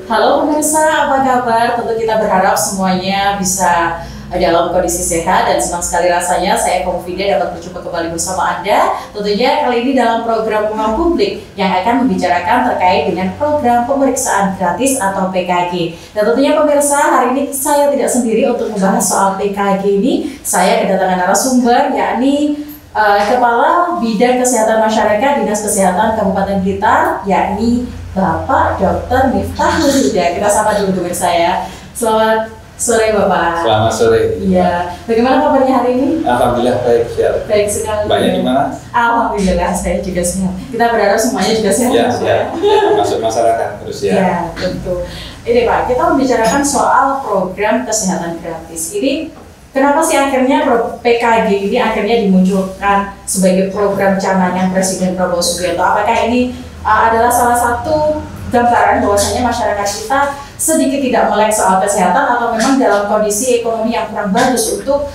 Halo pemirsa, apa kabar? Tentu kita berharap semuanya bisa dalam kondisi sehat dan senang sekali rasanya saya Konfida dapat berjumpa kembali bersama Anda. Tentunya kali ini dalam program Ruang Publik yang akan membicarakan terkait dengan program pemeriksaan gratis atau PKG. Dan tentunya pemirsa, hari ini saya tidak sendiri untuk membahas soal PKG ini. Saya kedatangan narasumber yakni Kepala Bidang Kesehatan Masyarakat Dinas Kesehatan Kabupaten Blitar, yakni Bapak Dr. Miftahul Huda. Kita sapa dulu pemirsa ya. Selamat sore Bapak. Selamat sore. Iya. Bagaimana kabarnya hari ini? Alhamdulillah baik, sehat. Baik sekali. Banyak gimana? Alhamdulillah saya juga sehat. Kita berharap semuanya juga sehat. Ya, ya. Masuk masyarakat terus ya. Ya, tentu. Ini Pak, kita membicarakan soal program kesehatan gratis. Ini kenapa sih akhirnya PKG ini akhirnya dimunculkan sebagai program canangan Presiden Prabowo Subianto? Apakah ini adalah salah satu gambaran bahwasanya masyarakat kita sedikit tidak melek soal kesehatan atau memang dalam kondisi ekonomi yang kurang bagus untuk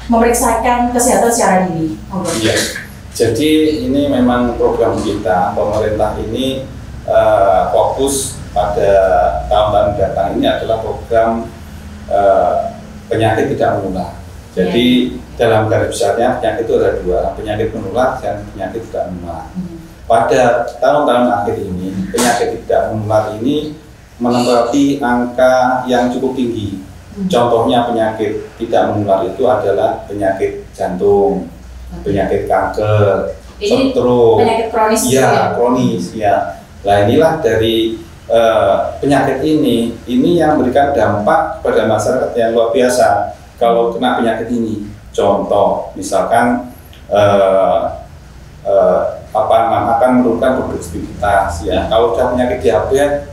memeriksakan kesehatan secara dini? Iya. Jadi ini memang program kita, pemerintah ini fokus pada tahun-tahun datang ini adalah program penyakit tidak menular. Jadi dalam garis besarnya penyakit itu ada dua, penyakit menular dan penyakit tidak menular. Pada tahun-tahun akhir ini, penyakit tidak menular ini menempati angka yang cukup tinggi. Contohnya penyakit tidak menular itu adalah penyakit jantung, penyakit kanker, stroke, penyakit kronis. Ya, kronis. Ya. Nah inilah dari penyakit ini yang memberikan dampak pada masyarakat yang luar biasa kalau kena penyakit ini. Contoh, misalkan akan menurunkan produktivitas. Ya, kalau sudah penyakit diabetes,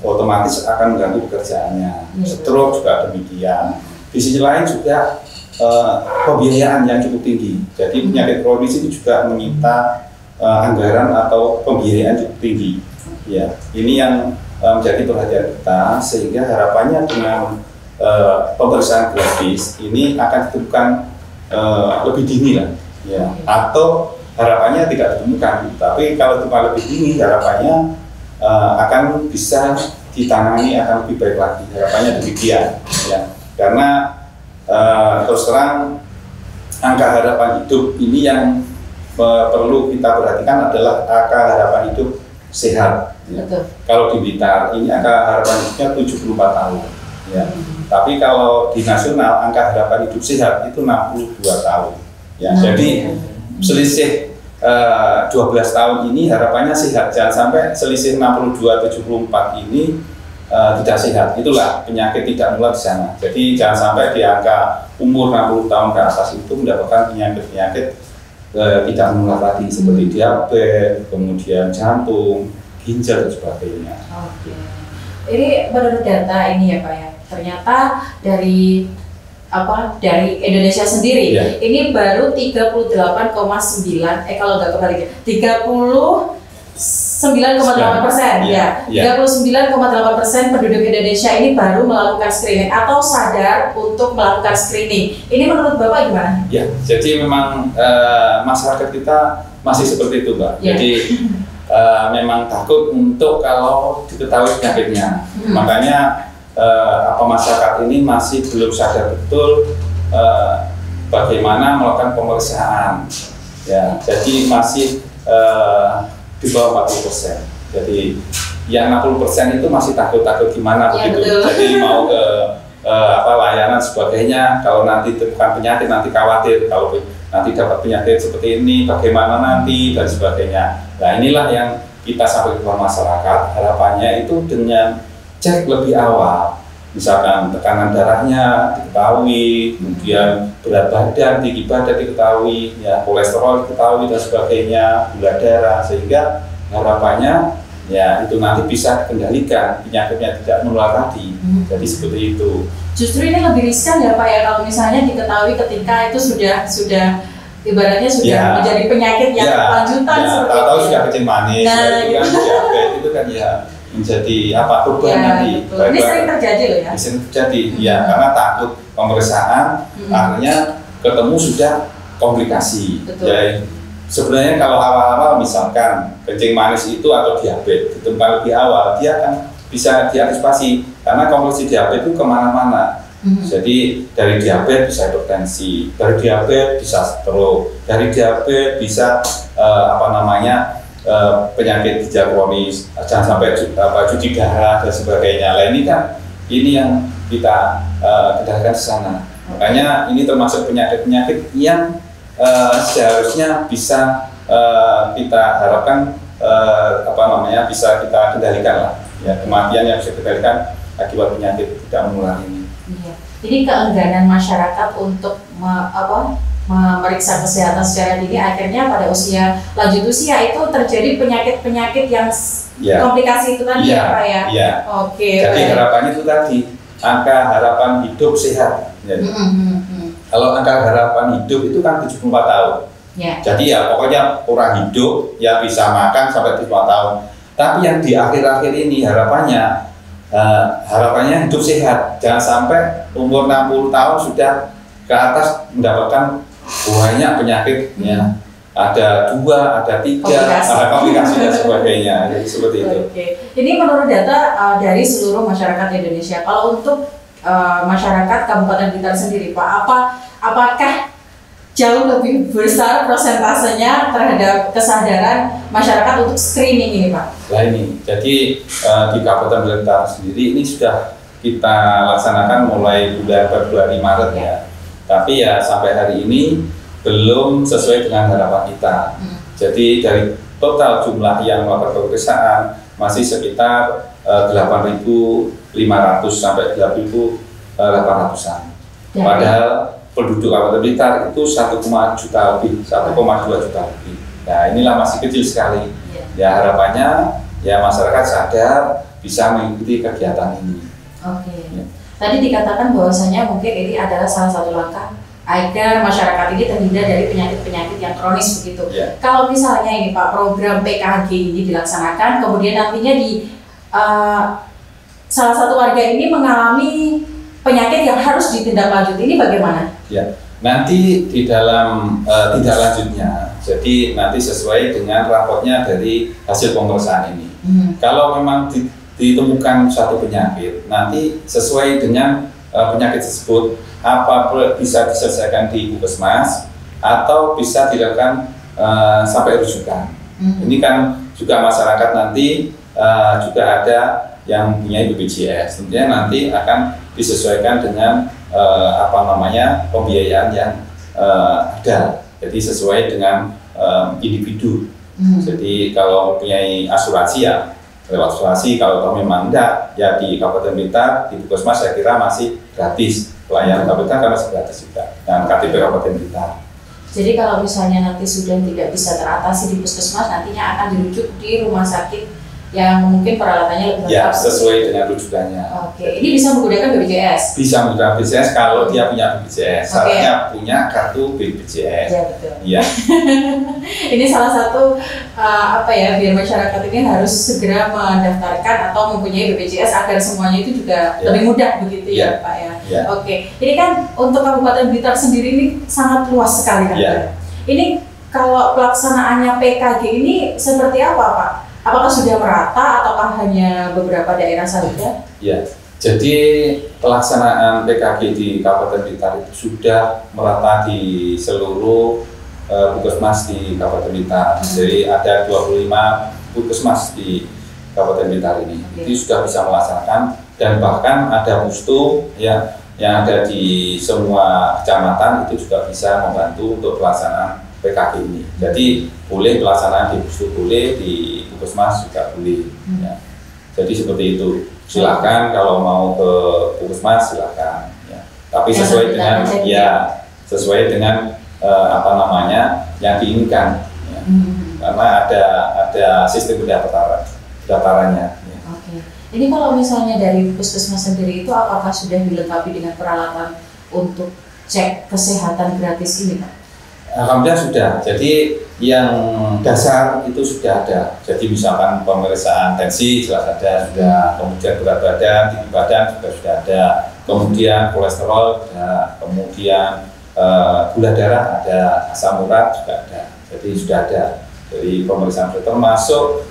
otomatis akan mengganggu pekerjaannya. Stroke juga demikian. Di sisi lain juga pembiayaan yang cukup tinggi. Jadi penyakit kronis itu juga menyita anggaran atau pembiayaan cukup tinggi. Ya, ini yang menjadi perhatian kita, sehingga harapannya dengan pemeriksaan gratis ini akan ditemukan lebih dini lah, ya. Atau harapannya tidak ditemukan, tapi kalau cuma lebih dini harapannya akan bisa ditangani akan lebih baik lagi. Harapannya demikian, ya. Karena terus terang angka harapan hidup ini yang perlu kita perhatikan adalah angka harapan hidup sehat. Ya. Kalau di Blitar ini angka harapan hidupnya 74 tahun. Ya. Tapi kalau di nasional angka harapan hidup sehat itu 62 tahun. Ya. Jadi selisih 12 tahun ini harapannya sehat. Jangan sampai selisih 62-74 ini tidak sehat. Itulah penyakit tidak menular di sana. Jadi jangan sampai di angka umur 60 tahun ke atas itu mendapatkan penyakit-penyakit tidak menular tadi seperti diabetes, kemudian jantung, ginjal dan sebagainya. Oke. Ini menurut data ini ya Pak ya, ternyata dari Indonesia sendiri ini baru 38,9 kalau nggak kebalik 39,8% ya. 39,8% penduduk Indonesia ini baru melakukan screening atau sadar untuk melakukan screening. Ini menurut Bapak gimana? Ya, jadi memang masyarakat kita masih seperti itu, Mbak. Jadi memang takut untuk kalau diketahui penyakitnya. Makanya masyarakat ini masih belum sadar betul bagaimana melakukan pemeriksaan. Ya, jadi masih di bawah 40%. Jadi yang 60% itu masih takut-takut gimana begitu. Betul. Jadi mau ke layanan sebagainya. Kalau nanti temukan penyakit nanti khawatir. Kalau nanti dapat penyakit seperti ini bagaimana nanti dan sebagainya. Nah inilah yang kita sampaikan ke masyarakat. Harapannya itu dengan cek lebih awal. Misalkan tekanan darahnya diketahui, kemudian berat badan, tinggi badan diketahui, ya kolesterol diketahui dan sebagainya, gula darah, sehingga harapannya ya itu nanti bisa dikendalikan penyakitnya tidak menular tadi. Jadi seperti itu. Justru ini lebih riskan ya Pak ya kalau misalnya diketahui ketika itu sudah ibaratnya sudah menjadi penyakit yang lanjutan seperti itu. Atau sudah kecil manis, itu kan diabetes itu kan ya menjadi beban nanti. Ini sering terjadi loh ya. Sering terjadi, ya karena takut pemeriksaan, akhirnya ketemu sudah komplikasi. Ya, sebenarnya kalau awal-awal misalkan kencing manis itu atau diabetes ditemukan lebih awal, dia akan bisa diantisipasi karena komplikasi diabetes itu kemana-mana. Jadi dari diabetes bisa hipertensi, dari diabetes bisa stroke, dari diabetes bisa penyakit ginjal kronis, jangan sampai cuci darah dan sebagainya. Nah ini yang kita kendalikan di sana. Makanya ini termasuk penyakit-penyakit yang seharusnya bisa kita harapkan bisa kita kendalikan lah. Ya, kematian yang bisa kita kendalikan akibat penyakit tidak menular ini. Iya. Jadi keengganan masyarakat untuk memeriksa kesehatan secara dini akhirnya pada usia lanjut usia itu terjadi penyakit-penyakit yang komplikasi itu tadi ya Pak ya? Iya. Oke. Jadi harapannya itu tadi angka harapan hidup sehat. Jadi, kalau angka harapan hidup itu kan 74 tahun. Ya. Jadi ya pokoknya orang hidup ya bisa makan sampai 74 tahun. Tapi yang di akhir-akhir ini harapannya hidup sehat, jangan sampai umur 60 tahun sudah ke atas mendapatkan banyak penyakit ya. Ada 2, ada 3, ada komplikasi dan sebagainya. Jadi seperti itu. Oke. Ini menurut data dari seluruh masyarakat Indonesia. Kalau untuk masyarakat Kabupaten Blitar sendiri, Pak, apakah jauh lebih besar persentasenya terhadap kesadaran masyarakat untuk screening ini, Pak? Nah ini, jadi di Kabupaten Blitar sendiri ini sudah kita laksanakan mulai bulan Februari Maret ya. Tapi ya sampai hari ini belum sesuai dengan harapan kita. Jadi dari total jumlah yang melakukan pemeriksaan masih sekitar 8.500 sampai 8.800-an. Padahal penduduk Kabupaten Blitar itu 1,2 juta lebih. Nah inilah masih kecil sekali. Ya harapannya ya masyarakat sadar bisa mengikuti kegiatan ini. Oke. Ya. Tadi dikatakan bahwasanya mungkin ini adalah salah satu langkah agar masyarakat ini terhindar dari penyakit-penyakit yang kronis begitu. Yeah. Kalau misalnya ini Pak, program PKG ini dilaksanakan, kemudian nantinya di salah satu warga ini mengalami penyakit yang harus ditindaklanjuti, ini bagaimana? Ya, nanti di dalam tindak lanjutnya, jadi nanti sesuai dengan raportnya dari hasil pemeriksaan ini. Kalau memang ditemukan suatu penyakit, nanti sesuai dengan penyakit tersebut, apa bisa diselesaikan di Puskesmas atau bisa dilakukan sampai rujukan. Ini kan juga masyarakat nanti juga ada yang punya BPJS, tentunya nanti akan disesuaikan dengan pembiayaan yang ada. Jadi sesuai dengan individu. Jadi kalau mempunyai asuransi ya lewat asuransi, kalau memang enggak ya di Kabupaten Blitar, di Puskesmas saya kira masih gratis. Pelayanan Kabupaten kan masih gratis juga dengan KTP Kabupaten Blitar. Jadi kalau misalnya nanti sudah tidak bisa teratasi di Puskesmas, nantinya akan dirujuk di rumah sakit yang mungkin peralatannya lebih lengkap. Ya, sesuai dengan rujukannya. Oke, ini bisa menggunakan BPJS? Bisa menggunakan BPJS kalau dia punya BPJS. Syaratnya punya kartu BPJS. Ya, betul. Iya. Ini salah satu biar masyarakat ini harus segera mendaftarkan atau mempunyai BPJS agar semuanya itu juga lebih mudah begitu ya Pak ya. Ya. Oke, ini kan untuk Kabupaten Blitar sendiri ini sangat luas sekali kan. Ya. Ini kalau pelaksanaannya PKG ini seperti apa Pak? Apakah sudah merata ataukah hanya beberapa daerah saja? Ya, jadi pelaksanaan PKG di Kabupaten Blitar itu sudah merata di seluruh puskesmas di Kabupaten Blitar. Jadi ada 25 puskesmas di Kabupaten Blitar ini. Jadi sudah bisa melaksanakan dan bahkan ada pustu yang ada di semua kecamatan itu juga bisa membantu untuk pelaksanaan PKG ini. Jadi boleh pelaksanaan di pustu, boleh di puskesmas juga boleh. Ya. Jadi seperti itu. Silakan kalau mau ke puskesmas silakan. Ya. Tapi sesuai dengan sesuai dengan yang diinginkan. Ya. Karena ada sistem pendaftarannya. Ya. Oke. Ini kalau misalnya dari puskesmas sendiri itu apakah sudah dilengkapi dengan peralatan untuk cek kesehatan gratis ini Pak? Alhamdulillah sudah. Jadi yang dasar itu sudah ada. Jadi misalkan pemeriksaan tensi jelas ada sudah, kemudian berat badan, tinggi badan juga sudah ada, kemudian kolesterol ada, kemudian gula darah ada, asam urat juga ada. Jadi sudah ada dari pemeriksaan termasuk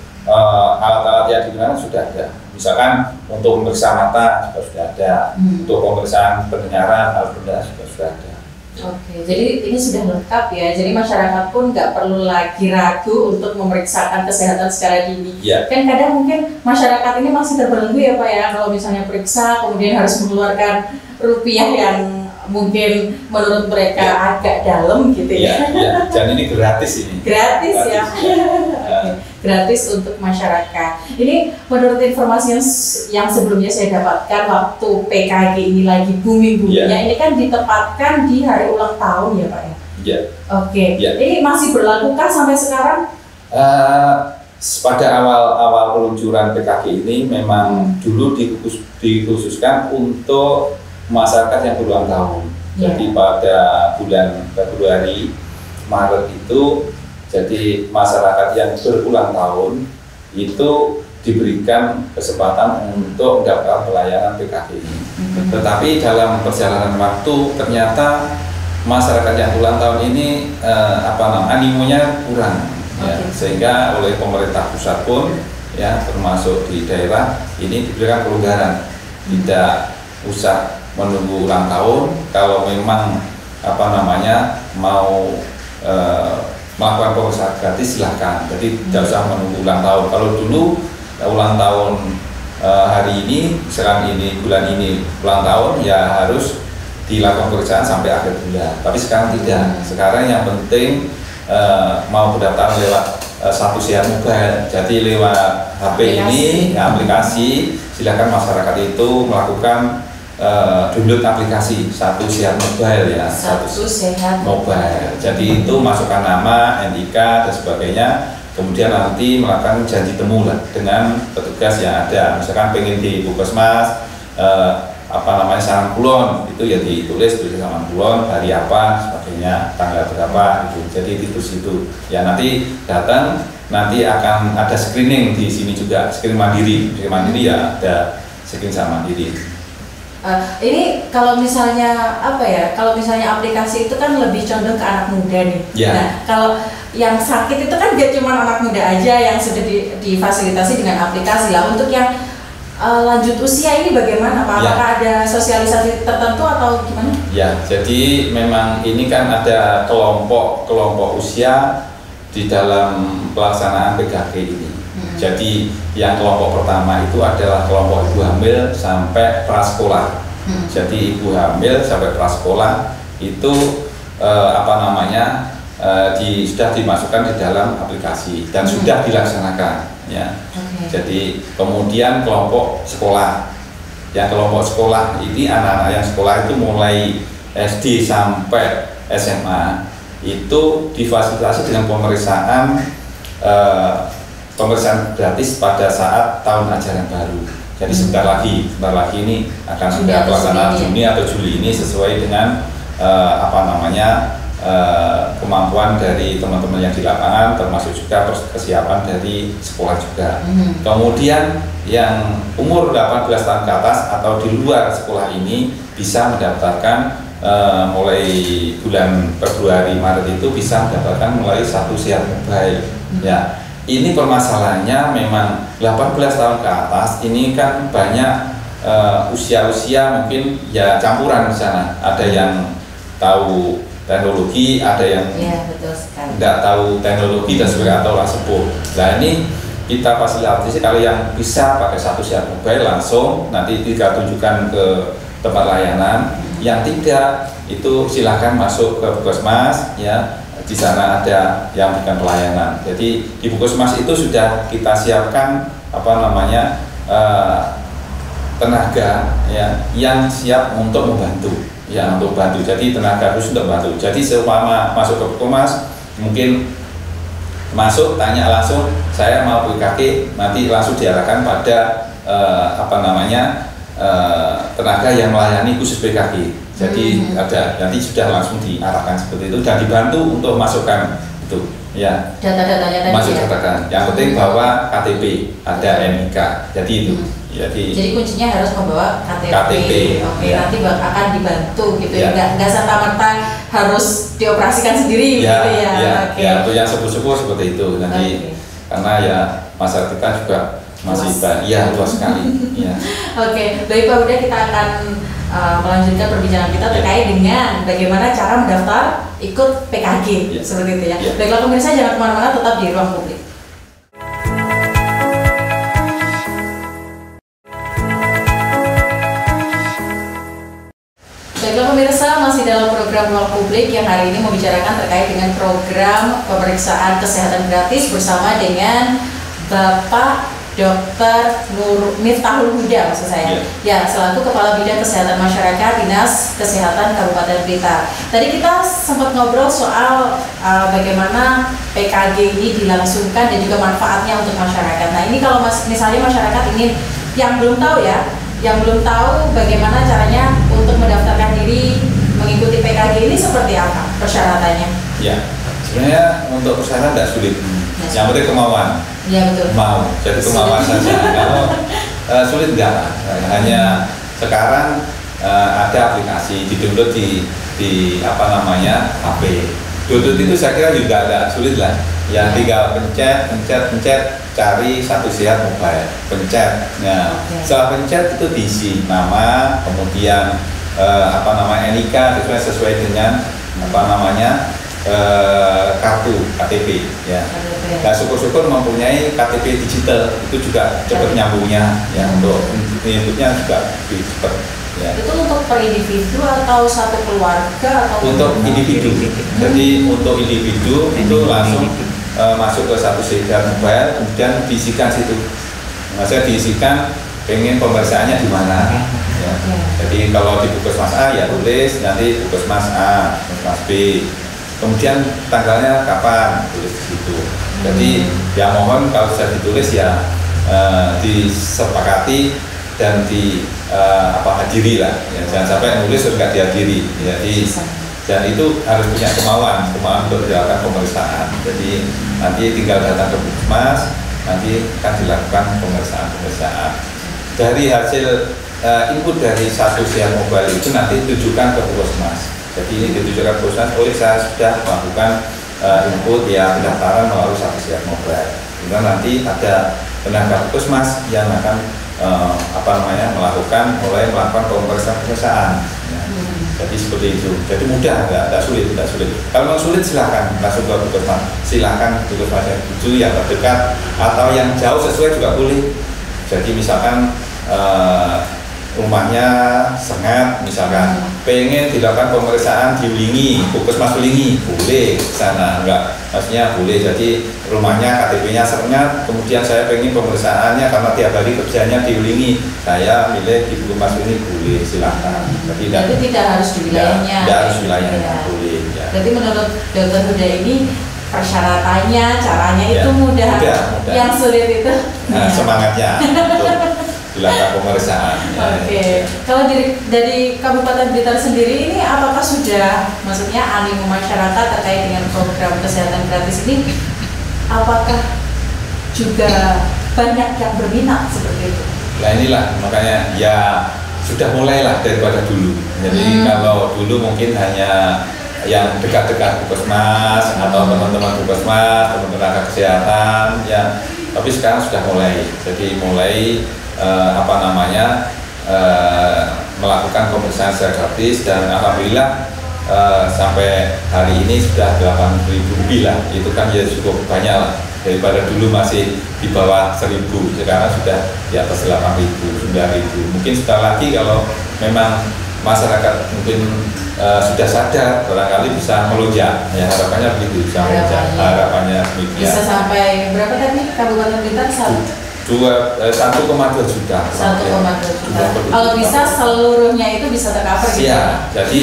alat-alat yang digunakan sudah ada. Misalkan untuk memeriksa mata juga sudah ada, untuk pemeriksaan pendengaran, alat pendengaran juga sudah ada. Oke, jadi ini sudah lengkap ya. Jadi masyarakat pun nggak perlu lagi ragu untuk memeriksakan kesehatan secara dini. Ya. Kan kadang mungkin masyarakat ini masih terbelenggu ya Pak ya, kalau misalnya periksa kemudian harus mengeluarkan rupiah yang mungkin menurut mereka agak dalam gitu ya. Ya. Dan ini gratis ini. Gratis ya. Oke. Gratis untuk masyarakat. Ini menurut informasi yang sebelumnya saya dapatkan waktu PKG ini lagi booming-boomingnya, ini kan ditempatkan di hari ulang tahun ya Pak ya? Iya. Oke. Ini masih berlakukah sampai sekarang? Pada awal peluncuran PKG ini memang dulu dikhususkan untuk masyarakat yang berulang tahun. Jadi pada bulan Februari, Maret itu, jadi masyarakat yang berulang tahun itu diberikan kesempatan untuk mendapatkan pelayanan PKG ini. Tetapi dalam perjalanan waktu ternyata masyarakat yang ulang tahun ini animonya kurang, sehingga oleh pemerintah pusat pun ya termasuk di daerah ini diberikan kelonggaran, tidak usah menunggu ulang tahun. Kalau memang mau melakukan pemeriksaan gratis silahkan, jadi tidak usah menunggu ulang tahun. Kalau dulu ulang tahun hari ini, sekarang ini bulan ini ulang tahun ya harus dilakukan pemeriksaan sampai akhir bulan, tapi sekarang tidak. Sekarang yang penting mau pendaftaran lewat Satu Sehat Mobile, jadi lewat HP ini aplikasi, silakan masyarakat itu melakukan download aplikasi Satu Sehat Mobile ya. Satu Sehat Mobile. Jadi itu masukkan nama, NIK dan sebagainya. Kemudian nanti melakukan janji temu lah dengan petugas yang ada. Misalkan pengen di Puskesmas Sarang Kulon, itu ya ditulis Sarang Kulon, hari apa, sebagainya, tanggal berapa itu. Jadi itu situ. Ya nanti datang, nanti akan ada screening di sini juga, screening mandiri. Screening mandiri ya ada screening sama mandiri. Ini kalau misalnya kalau misalnya aplikasi itu kan lebih condong ke anak muda nih. Nah, kalau yang sakit itu kan gak cuma anak muda aja yang sudah difasilitasi dengan aplikasi lah. Untuk yang lanjut usia ini bagaimana Pak? Apakah ada sosialisasi tertentu atau gimana? Ya, jadi memang ini kan ada kelompok usia di dalam pelaksanaan PKG ini. Jadi yang kelompok pertama itu adalah kelompok ibu hamil sampai prasekolah. Jadi ibu hamil sampai prasekolah itu sudah dimasukkan di dalam aplikasi dan sudah dilaksanakan. Ya. Jadi kemudian kelompok sekolah. Yang kelompok sekolah ini anak-anak yang sekolah itu mulai SD sampai SMA itu difasilitasi dengan pemeriksaan gratis pada saat tahun ajaran baru. Jadi sebentar lagi ini akan sudah pelaksanaan Juni atau Juli ini sesuai dengan kemampuan dari teman-teman yang di lapangan, termasuk juga kesiapan dari sekolah juga. Kemudian yang umur 18 tahun ke atas atau di luar sekolah ini bisa mendaftarkan mulai bulan Februari Maret itu bisa mendapatkan mulai Satu Sehat Mobile. Ya. Ini permasalahannya memang 18 tahun ke atas ini kan banyak usia-usia mungkin ya campuran di sana. Ada yang tahu teknologi, ada yang tidak tahu teknologi dan sebagainya atau orang sepuh. Nah ini kita fasilitasi kalau yang bisa pakai Satu Sehat Mobile langsung nanti kita tunjukkan ke tempat layanan. Yang tidak itu silahkan masuk ke Puskesmas ya. Di sana ada yang memberikan pelayanan. Jadi di Puskesmas itu sudah kita siapkan tenaga ya yang siap untuk membantu. Jadi tenaga khusus untuk membantu. Jadi seumpama masuk ke Puskesmas mungkin masuk tanya langsung saya mau PKG, nanti langsung diarahkan pada tenaga yang melayani khusus PKG. Jadi ada nanti sudah langsung diarahkan seperti itu dan dibantu untuk masukkan itu Ya. Data-datanya tadi. Masuk ya. datakan. Yang penting bawa KTP, ada NIK. Jadi itu. Jadi kuncinya harus membawa KTP. Oke, ya. nanti akan dibantu gitu ya. Nggak serta-merta harus dioperasikan sendiri ya, gitu ya. Ya, Oke. ya, untuk yang sepuh-sepuh seperti itu nanti karena ya masyarakat kita juga masih luas sekali. Ya. Oke, baik Pak Budha, kita akan melanjutkan perbincangan kita terkait dengan bagaimana cara mendaftar ikut PKG seperti itu ya. Baiklah pemirsa, jangan kemana-mana, tetap di Ruang Publik. Baiklah pemirsa, masih dalam program Ruang Publik yang hari ini membicarakan terkait dengan program pemeriksaan kesehatan gratis bersama dengan Bapak Dr. Miftahul Huda maksud saya. Ya, selaku Kepala Bidang Kesehatan Masyarakat Dinas Kesehatan Kabupaten Blitar. Tadi kita sempat ngobrol soal bagaimana PKG ini dilangsungkan dan juga manfaatnya untuk masyarakat. Nah, ini kalau misalnya masyarakat ini yang belum tahu ya, yang belum tahu bagaimana caranya untuk mendaftarkan diri mengikuti PKG ini seperti apa persyaratannya? Ya, sebenarnya untuk persyaratan tidak sulit. Yang penting kemauan. Ya betul. Mau, jadi kemauan saja. Kalau sulit enggak, hanya sekarang ada aplikasi di-download di apa namanya HP. Download itu saya kira juga agak sulit lah. Ya tinggal pencet, cari Satu Sehat Mobile, pencet. Nah, setelah pencet itu diisi nama, kemudian apa namanya NIK sesuai dengan apa namanya kartu KTP ya. Nah, syukur-syukur mempunyai KTP digital itu juga cepat nyambungnya ya, untuk inputnya juga lebih cepat ya. Itu untuk per individu atau satu keluarga atau untuk individu. Jadi untuk individu itu langsung masuk ke Satu Sehat Mobile, kemudian diisikan situ. Maksudnya diisikan pengen pemeriksaannya di mana ya. Jadi kalau di Puskesmas A ya tulis nanti Puskesmas A, Puskesmas B. Kemudian tanggalnya kapan, tulis di situ. Jadi ya mohon kalau sudah ditulis ya disepakati dan hadiri lah. Ya, jangan sampai nulis terus nggak dihadiri. Jadi dan itu harus punya kemauan untuk dilakukan pemeriksaan. Jadi nanti tinggal datang ke Puskesmas, nanti akan dilakukan pemeriksaan. Dari hasil input dari Satu Sehat Mobile itu nanti tujukan ke Puskesmas. Jadi ini ditujukan Puskesmas, saya sudah melakukan input ya pendaftaran melalui Satu Sehat Mobile. Kemudian nanti ada tenaga Puskesmas yang akan melakukan pemeriksaan. Ya. Jadi seperti itu. Jadi mudah, tidak sulit. Kalau mau sulit silahkan langsung ke Puskesmas. Silahkan Puskesmas yang tuju, yang terdekat atau yang jauh sesuai juga boleh. Jadi misalkan rumahnya Sengat misalkan pengen dilakukan pemeriksaan di Ulingi, Puskesmas Ulingi boleh sana, enggak maksudnya boleh. Jadi rumahnya KTP-nya Sengat, kemudian saya pengen pemeriksaannya karena tiap hari kerjanya di Ulingi, saya milih di Puskesmas Ulingi, boleh silakan. Jadi tidak harus di wilayahnya. Tidak harus wilayahnya, boleh. Ya. Jadi menurut Dr. Huda ini persyaratannya, caranya itu mudah. Yang sulit itu semangatnya untuk dilakukan pemeriksaan. Oke. Kalau dari Kabupaten Blitar sendiri ini apakah sudah, maksudnya animo masyarakat terkait dengan program kesehatan gratis ini, apakah juga banyak yang berminat seperti itu? Nah inilah makanya ya sudah mulailah daripada dulu. Jadi kalau dulu mungkin hanya yang dekat-dekat Puskesmas atau teman-teman Puskesmas, teman-teman kesehatan ya, tapi sekarang sudah mulai. Jadi mulai melakukan pemeriksaan secara gratis dan alhamdulillah sampai hari ini sudah 8.000 lebih lah. Itu kan ya cukup banyak lah, daripada dulu masih di bawah 1.000, sekarang sudah di atas 8.000, 9.000. Mungkin setelah lagi kalau memang masyarakat mungkin sudah sadar, barangkali bisa melonjak ya, harapannya begitu, bisa melonjak, harapannya demikian. Bisa sampai berapa tadi Kabupaten Blitar? 1,2 juta. 1,2 juta. Kalau bisa seluruhnya itu bisa tercover gitu. Ya, jadi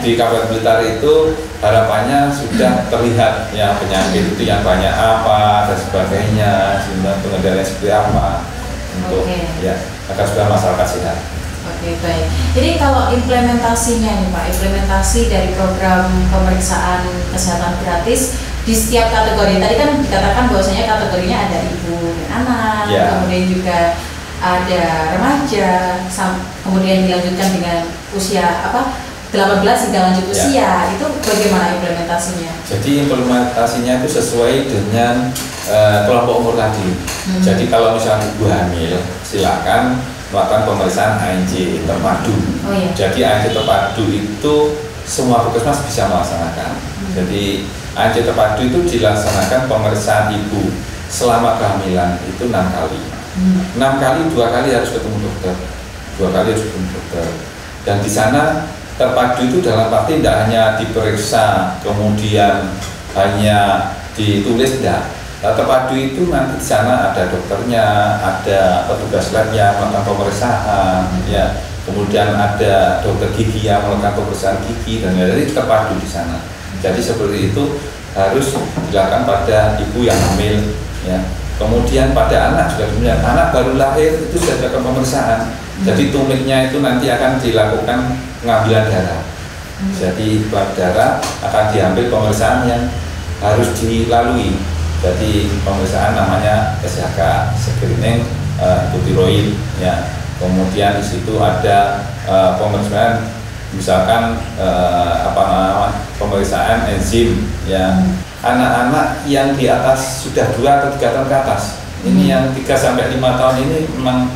di Kabupaten Blitar itu harapannya sudah terlihat ya penyakit itu yang banyak apa dan sebagainya, sehingga pengendalian seperti apa untuk ya agar supaya masyarakat sehat. Oke, baik. Jadi kalau implementasinya nih Pak, implementasi dari program pemeriksaan kesehatan gratis di setiap kategori tadi kan dikatakan bahwasanya kategorinya ada ibu dan anak, kemudian juga ada remaja, kemudian dilanjutkan dengan usia 18 hingga lanjut usia, itu bagaimana implementasinya? Jadi implementasinya itu sesuai dengan kelompok umur tadi. Jadi kalau misalnya ibu hamil, silakan melakukan pemeriksaan ANC terpadu. Jadi ANC terpadu itu semua puskesmas bisa melaksanakan. Jadi ANC terpadu itu dilaksanakan pemeriksaan ibu selama kehamilan itu 6 kali. 6 kali, 2 kali harus ketemu dokter. 2 kali harus ketemu dokter. Dan di sana terpadu itu dalam arti tidak hanya diperiksa kemudian hanya ditulis, tidak. Terpadu itu nanti di sana ada dokternya, ada petugas labnya melakukan pemeriksaan, ya. Kemudian ada dokter gigi yang melakukan pemeriksaan gigi dan jadi terpadu di sana. Jadi seperti itu harus dilakukan pada ibu yang hamil, ya. Kemudian pada anak juga demikian. Anak baru lahir itu sudah dilakukan pemeriksaan. Jadi tumitnya itu nanti akan dilakukan pengambilan darah. Jadi darah akan diambil pemeriksaan yang harus dilalui. Jadi pemeriksaan namanya SHK, screening tiroid, ya. Kemudian di situ ada pemeriksaan misalkan pemeriksaan enzim, ya. Anak-anak yang di atas sudah 2 atau 3 tahun ke atas. Ini yang 3 sampai 5 tahun ini memang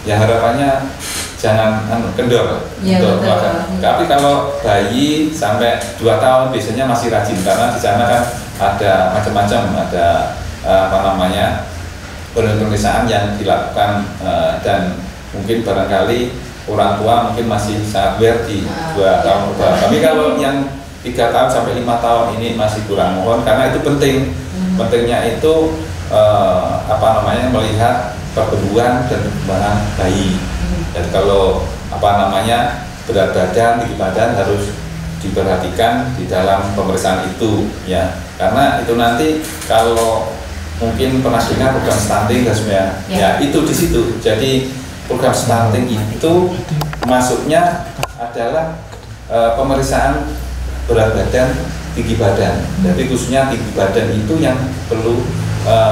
ya harapannya jangan kendor. Tapi kalau bayi sampai 2 tahun biasanya masih rajin karena di sana kan ada macam-macam, ada pemeriksaan yang dilakukan dan mungkin barangkali orang tua mungkin masih sangat aware di 2 tahun ke bawah. Tapi kalau yang 3 tahun sampai 5 tahun ini masih kurang, mohon karena itu penting. Pentingnya itu melihat pertumbuhan dan perkembangan bayi. Dan kalau berat badan, tinggi badan harus diperhatikan di dalam pemeriksaan itu, ya. Karena itu nanti kalau mungkin pernah dengar program stunting dan sebenarnya, ya itu di situ. Jadi program stunting itu masuknya adalah pemeriksaan berat badan, tinggi badan. Jadi khususnya tinggi badan itu yang perlu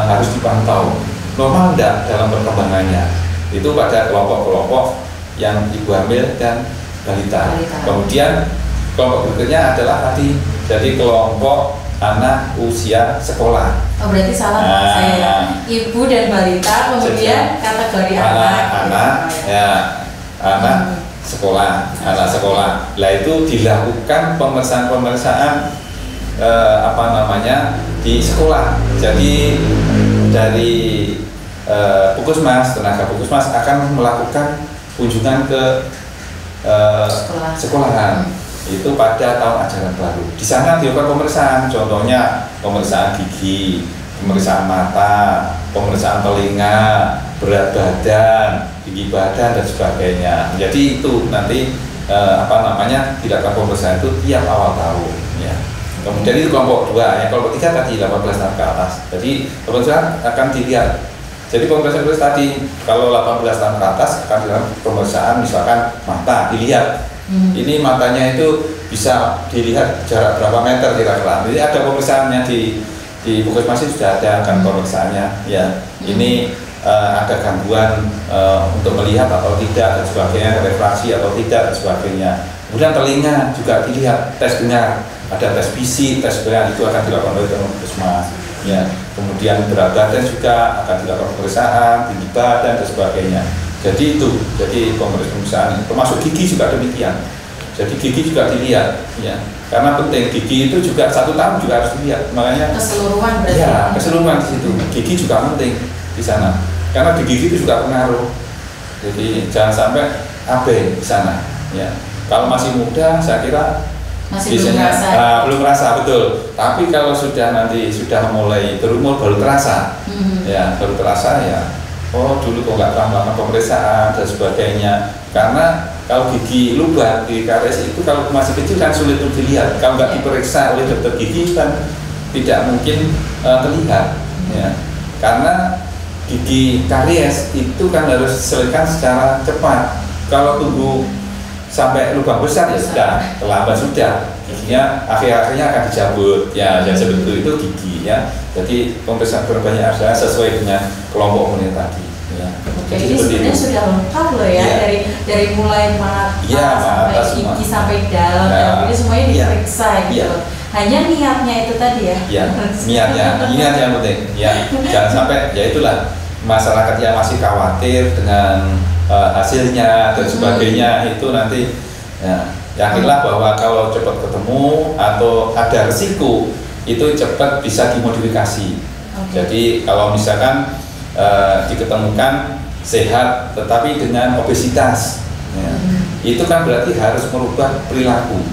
harus dipantau. Normal enggak dalam perkembangannya. Itu pada kelompok-kelompok yang ibu hamil dan balita. Kemudian kelompok berikutnya adalah tadi, jadi kelompok anak usia sekolah. Oh, berarti salah saya. Ibu dan balita, kemudian kategori anak sekolah, anak sekolah. Lah itu dilakukan pemeriksaan di sekolah. Jadi dari puskesmas, tenaga puskesmas akan melakukan kunjungan ke sekolahan itu pada tahun ajaran baru. Di sana dilakukan pemeriksaan, contohnya pemeriksaan gigi, pemeriksaan mata, pemeriksaan telinga, berat badan, tinggi badan dan sebagainya. Jadi itu nanti dilakukan pemeriksaan itu tiap awal tahun, ya. Kemudian itu kelompok 2, ya. Kelompok 3 tadi 18 tahun ke atas. Jadi pemeriksaan akan dilihat. Jadi pemeriksaan tadi kalau 18 tahun ke atas akan dilakukan pemeriksaan misalkan mata dilihat. Ini matanya itu bisa dilihat jarak berapa meter kira-kira. Jadi ada pemeriksaannya di puskesmas sudah ada kan pemeriksaannya, ya. Ini ada gangguan untuk melihat atau tidak dan sebagainya, refraksi atau tidak dan sebagainya. Kemudian telinga juga dilihat, tes dengar, ada tes fisik, tes berat itu akan dilakukan oleh puskesmas, ya. Kemudian berat badan juga akan dilakukan pemeriksaan, tinggi badan dan sebagainya. Jadi itu, jadi pemeriksaan termasuk gigi juga demikian. Jadi gigi juga dilihat, ya. Karena penting, gigi itu juga 1 tahun juga harus dilihat. Makanya keseluruhan berarti. Ya, keseluruhan di situ. Gigi juga penting di sana. Karena di gigi itu juga pengaruh. Jadi jangan sampai AB di sana, ya. Kalau masih muda, saya kira masih biasanya belum terasa, betul. Tapi kalau sudah mulai berumur baru terasa, ya baru terasa ya. Oh dulu kok nggak pernah melakukan pemeriksaan dan sebagainya. Karena kalau gigi lubang di karies itu kalau masih kecil kan sulit untuk dilihat. Kalau nggak diperiksa oleh dokter gigi kan tidak mungkin terlihat, ya. Karena gigi karies itu kan harus diselesaikan secara cepat. Kalau tunggu sampai lubang besar ya sudah terlambat sudah. giginya akhir-akhirnya akan dicabut ya, yang seperti itu gigi ya. Jadi pemeriksaan berbanyak adalah sesuai dengan kelompok umurnya tadi ya. Jadi sebenarnya sudah lengkap loh ya, dari mulai mata sampai gigi sampai dalam, ini semuanya diperiksa gitu. Hanya niatnya itu tadi ya. Niatnya yang penting ya. Jangan sampai ya itulah masyarakat yang masih khawatir dengan hasilnya dan sebagainya itu nanti ya, yakinlah bahwa kalau cepat ketemu atau ada risiko itu cepat bisa dimodifikasi. Jadi kalau misalkan diketemukan sehat tetapi dengan obesitas ya, itu kan berarti harus merubah perilaku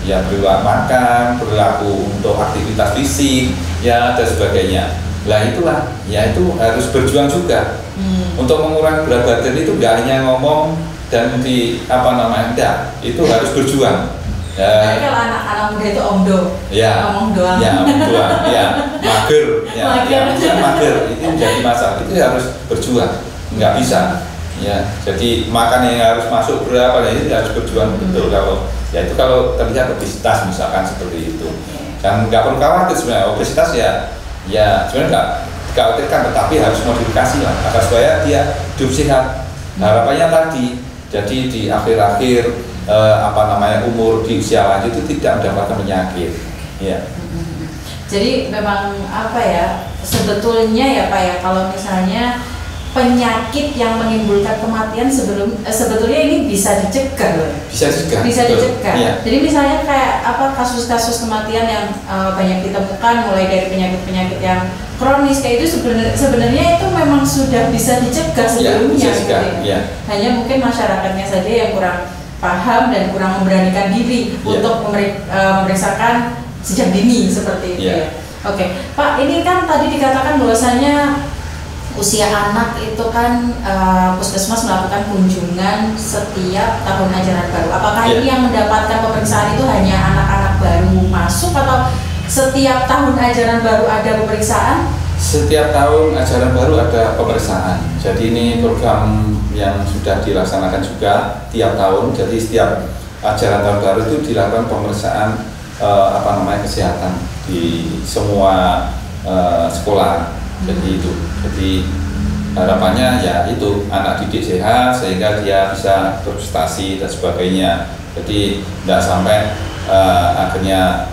ya, perilaku makan, perilaku untuk aktivitas fisik ya dan sebagainya. Lah itulah ya, itu harus berjuang juga untuk mengurangi berat badan. Itu nggak hanya ngomong dan di enggak, itu harus berjuang. Jadi kalau anak-anak muda itu omdo, ngomong doang. Ya, omong doang, ya, mager, mager, itu menjadi masalah. Itu harus berjuang, nggak bisa. Ya, jadi makan yang harus masuk berapa, ini harus berjuang betul. Kalau ya itu kalau terlihat obesitas misalkan seperti itu, dan nggak perlu khawatir sebenarnya obesitas ya sebenarnya nggak dikhawatirkan, tetapi harus modifikasi lah agar supaya dia hidup sehat. Harapannya tadi, jadi di akhir-akhir umur di usia lanjut itu tidak mendapatkan penyakit. Ya. Jadi memang sebetulnya ya Pak ya, kalau misalnya penyakit yang menimbulkan kematian sebetulnya ini bisa dicegah loh. Bisa dicegah. Ya. Jadi misalnya kayak kasus-kasus kematian yang banyak ditemukan mulai dari penyakit-penyakit yang kronis kayak itu sebenarnya itu memang sudah bisa dicegah sebelumnya. Ya. Hanya mungkin masyarakatnya saja yang kurang paham dan kurang memberanikan diri untuk memeriksakan sejak dini seperti itu. Ya. Oke, Pak, ini kan tadi dikatakan bahwasanya usia anak itu kan puskesmas melakukan kunjungan setiap tahun ajaran baru. Apakah ini yang mendapatkan pemeriksaan itu hanya anak-anak baru masuk atau setiap tahun ajaran baru ada pemeriksaan? Setiap tahun ajaran baru ada pemeriksaan. Jadi ini program yang sudah dilaksanakan juga tiap tahun. Jadi setiap ajaran tahun baru itu dilakukan pemeriksaan kesehatan di semua sekolah. Jadi harapannya ya itu anak didik sehat sehingga dia bisa berprestasi dan sebagainya. Jadi tidak sampai akhirnya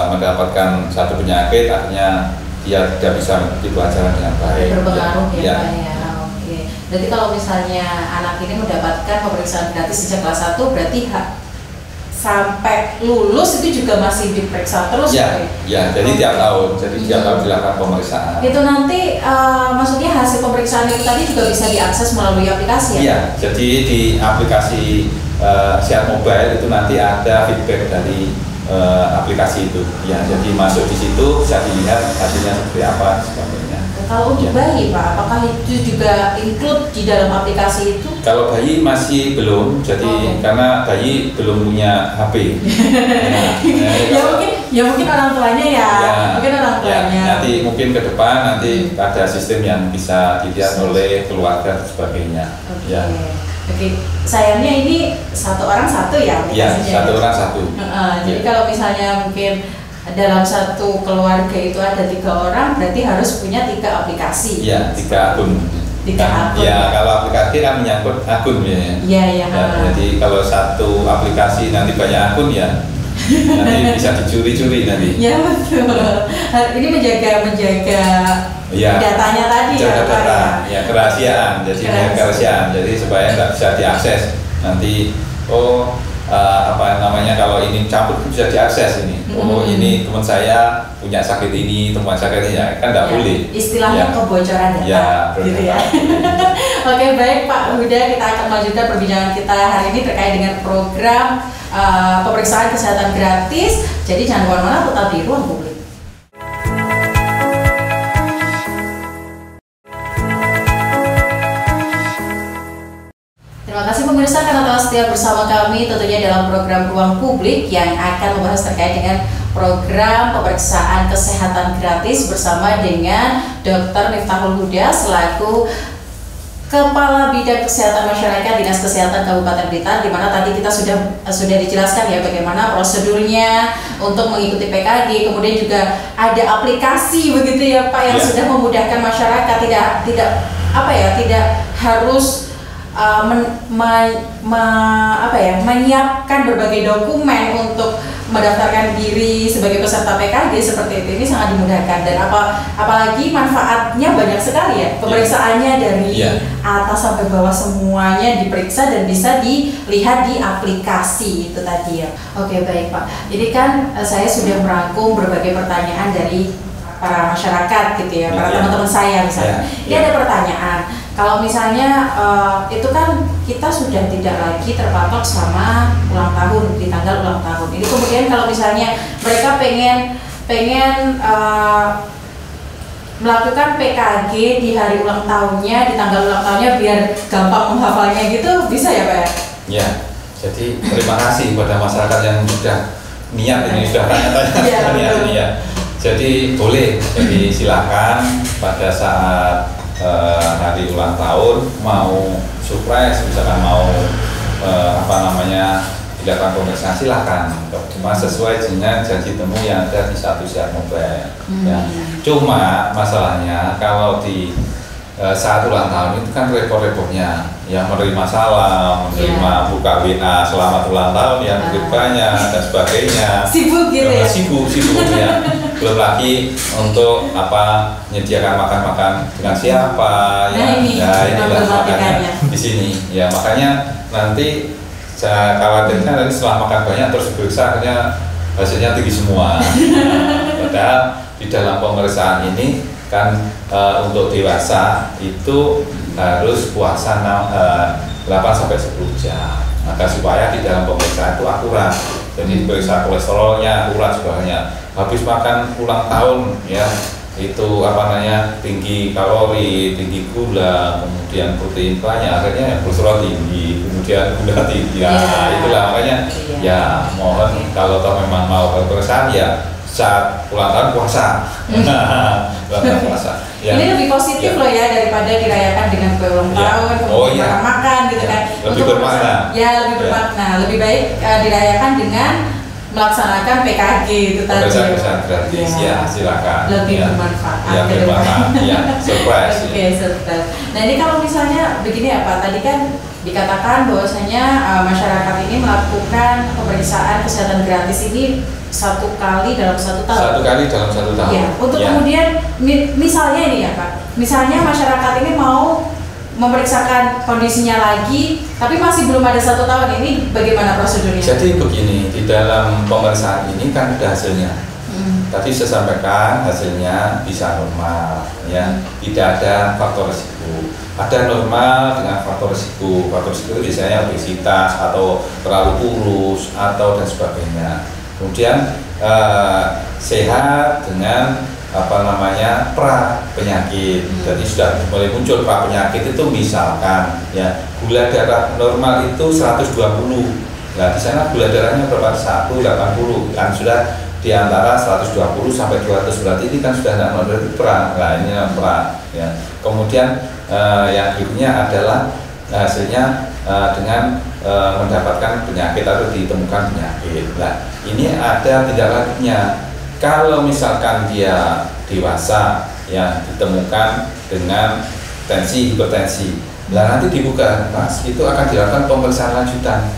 mendapatkan satu penyakit akhirnya dia tidak bisa mengikuti pelajaran dengan baik. Berpengaruh ya Pak ya. Oke. Berarti kalau misalnya anak ini mendapatkan pemeriksaan gratis sejak kelas 1 berarti sampai lulus itu juga masih diperiksa terus ya, jadi tiap tahun dilakukan pemeriksaan. Itu nanti maksudnya hasil pemeriksaan itu tadi juga bisa diakses melalui aplikasi ya? Iya, jadi di aplikasi Sehat Mobile itu nanti ada feedback dari aplikasi itu. Ya, jadi masuk di situ bisa dilihat hasilnya seperti apa sebagainya. Kalau untuk bayi Pak, apakah itu juga include di dalam aplikasi itu? Kalau bayi masih belum, jadi karena bayi belum punya HP. Mungkin orang tuanya mungkin orang tuanya. Nanti mungkin ke depan nanti ada sistem yang bisa dilihat oleh keluarga dan sebagainya. Oke, sayangnya ini satu orang satu ya aplikasinya. Satu orang satu. Jadi kalau misalnya mungkin dalam satu keluarga itu ada 3 orang, berarti harus punya 3 aplikasi. Iya, 3 akun. 3 akun. Ya, kalau aplikasi kan menyangkut akun ya. Iya. Jadi kalau satu aplikasi nanti banyak akun ya, nanti bisa dicuri-curi nanti. Ya betul. Ini menjaga datanya tadi kerahasiaan. Jadi kerahasiaan. Jadi supaya nggak bisa diakses nanti. Kalau ini campur bisa diakses ini. Ini teman saya punya sakit ini, teman sakit ini kan nggak boleh. Istilahnya kebocoran data. Gitu ya. Oke, baik Pak Huda, kita akan lanjutkan perbincangan kita hari ini terkait dengan program pemeriksaan kesehatan gratis. Jadi jangan kemana-mana, tetap di Ruang Publik. Terima kasih pemirsa karena telah setia bersama kami tentunya dalam program Ruang Publik yang akan membahas terkait dengan program pemeriksaan kesehatan gratis bersama dengan Dr. Miftahul Huda selaku Kepala Bidang Kesehatan Masyarakat Dinas Kesehatan Kabupaten Blitar, di mana tadi kita sudah dijelaskan ya bagaimana prosedurnya untuk mengikuti PKG, kemudian juga ada aplikasi begitu ya Pak yang sudah memudahkan masyarakat, tidak harus menyiapkan berbagai dokumen untuk mendaftarkan diri sebagai peserta PKG seperti itu. Ini sangat dimudahkan, dan apalagi manfaatnya banyak sekali ya. Pemeriksaannya dari atas sampai bawah semuanya diperiksa dan bisa dilihat di aplikasi itu tadi ya. Oke, baik Pak. Jadi kan saya sudah merangkum berbagai pertanyaan dari para masyarakat gitu ya, para teman-teman saya misalnya. Ini ada pertanyaan. Kalau misalnya itu kan kita sudah tidak lagi terpatok sama ulang tahun, di tanggal ulang tahun. Ini kemudian kalau misalnya mereka pengen melakukan PKG di hari ulang tahunnya, di tanggal ulang tahunnya biar gampang menghafalnya gitu, bisa ya Pak? Ya, jadi terima kasih kepada masyarakat yang sudah niat ini, sudah tanya-tanya ya. Jadi boleh, jadi silakan pada saat hari ulang tahun mau surprise, misalkan mau dilakukan pemeriksaan, silakan. Cuma sesuai dengan janji temu yang ada di satu siar mobile. Ya. Cuma masalahnya kalau di saat ulang tahun itu kan repot-repotnya, yang menerima salam, menerima buka WA selamat ulang tahun, yang banyak dan sebagainya. Sibuk gitu ya? Sibuk ya. Belum lagi untuk menyediakan makan-makan dengan siapa inilah makanya di sini ya, makanya nanti saya khawatirkan nanti setelah makan banyak terus diperiksa akhirnya hasilnya tinggi semua. Padahal di dalam pemeriksaan ini kan untuk dewasa itu harus puasa 8 sampai 10 jam. Maka supaya di dalam pemeriksaan itu akurat. Jadi periksa kolesterolnya akurat sebagainya. Habis makan ulang tahun ya itu tinggi kalori, tinggi gula, kemudian protein banyak, akhirnya kolesterol tinggi, kemudian gula tinggi. Itulah makanya ya mohon kalau memang mau pemeriksaan ya saat ulang tahun puasa. Puasa. Ya. Ini lebih positif loh ya daripada dirayakan dengan kue ulang tahun, kemudian makan gitu kan. Lebih bermakna. Ya, lebih bermakna. Lebih baik dirayakan dengan melaksanakan PKG itu tadi. Pemeriksaan gratis ya, silakan. Lebih bermanfaat. Ya, bermanfaat. Ya, surprise. Oke, surprise. Nah, ini kalau misalnya begini ya Pak, tadi kan dikatakan bahwasanya masyarakat ini melakukan pemeriksaan kesehatan gratis ini 1 kali dalam 1 tahun. 1 kali dalam 1 tahun. Ya, untuk kemudian misalnya ini ya Pak, misalnya masyarakat ini mau memeriksakan kondisinya lagi, tapi masih belum ada 1 tahun, ini bagaimana prosedurnya? Jadi begini, di dalam pemeriksaan ini kan ada hasilnya. Tadi saya sampaikan hasilnya bisa normal, ya, tidak ada faktor risiko. Ada normal dengan faktor risiko. Faktor risiko itu biasanya obesitas atau terlalu kurus atau dan sebagainya. Kemudian sehat dengan pra penyakit. Jadi sudah mulai muncul pra penyakit itu misalkan ya gula darah normal itu 120. Nah di sana gula darahnya berapa? 180 kan sudah di antara 120 sampai 200, berarti ini kan sudah tidak normal, berarti pra. Nah ini pra ya. Kemudian yang berikutnya adalah hasilnya dengan mendapatkan penyakit atau ditemukan penyakit. Nah ini ada tindak lanjutnya. Kalau misalkan dia dewasa yang ditemukan dengan tensi, hipertensi, nanti dibuka, Mas, itu akan dilakukan pemeriksaan lanjutan.